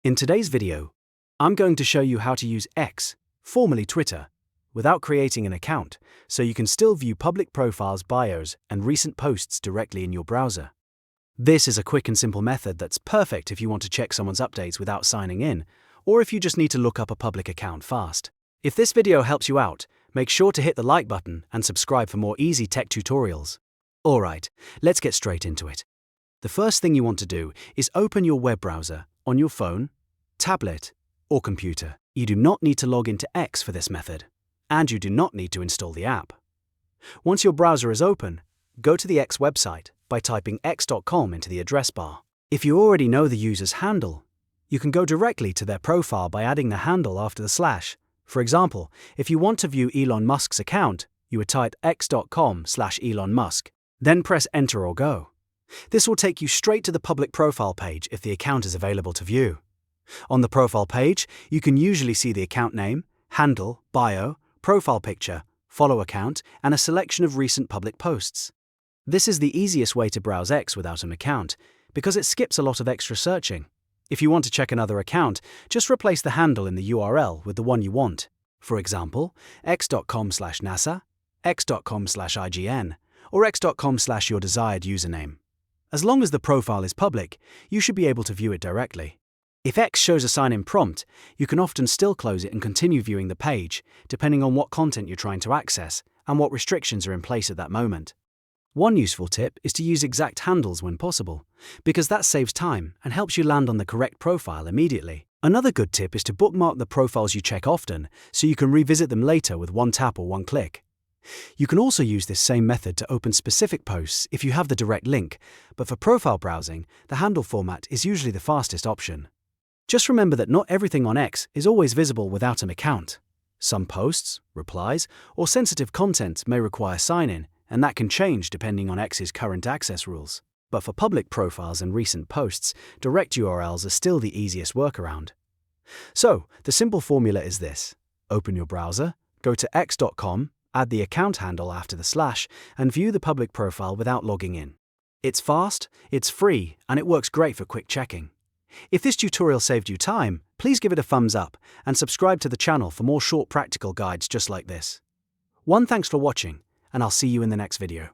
In today's video, I'm going to show you how to use X, formerly Twitter, without creating an account, so you can still view public profiles, bios, and recent posts directly in your browser. This is a quick and simple method that's perfect if you want to check someone's updates without signing in, or if you just need to look up a public account fast. If this video helps you out, make sure to hit the like button and subscribe for more easy tech tutorials. Alright, let's get straight into it. The first thing you want to do is open your web browser on your phone, tablet, or computer. You do not need to log into X for this method, and you do not need to install the app. Once your browser is open, go to the X website by typing x.com into the address bar. If you already know the user's handle, you can go directly to their profile by adding the handle after the slash. For example, if you want to view Elon Musk's account, you would type x.com/Elon Musk, then press enter or go. This will take you straight to the public profile page if the account is available to view. On the profile page, you can usually see the account name, handle, bio, profile picture, follow account, and a selection of recent public posts. This is the easiest way to browse X without an account, because it skips a lot of extra searching. If you want to check another account, just replace the handle in the URL with the one you want. For example, x.com/NASA, x.com/IGN, or x.com/your desired username. As long as the profile is public, you should be able to view it directly. If X shows a sign-in prompt, you can often still close it and continue viewing the page, depending on what content you're trying to access and what restrictions are in place at that moment. One useful tip is to use exact handles when possible, because that saves time and helps you land on the correct profile immediately. Another good tip is to bookmark the profiles you check often, so you can revisit them later with one tap or one click. You can also use this same method to open specific posts if you have the direct link, but for profile browsing, the handle format is usually the fastest option. Just remember that not everything on X is always visible without an account. Some posts, replies, or sensitive content may require sign-in, and that can change depending on X's current access rules. But for public profiles and recent posts, direct URLs are still the easiest workaround. So, the simple formula is this. Open your browser, go to x.com, add the account handle after the slash, and view the public profile without logging in. It's fast, it's free, and it works great for quick checking. If this tutorial saved you time, please give it a thumbs up and subscribe to the channel for more short practical guides just like this. Thanks for watching, and I'll see you in the next video.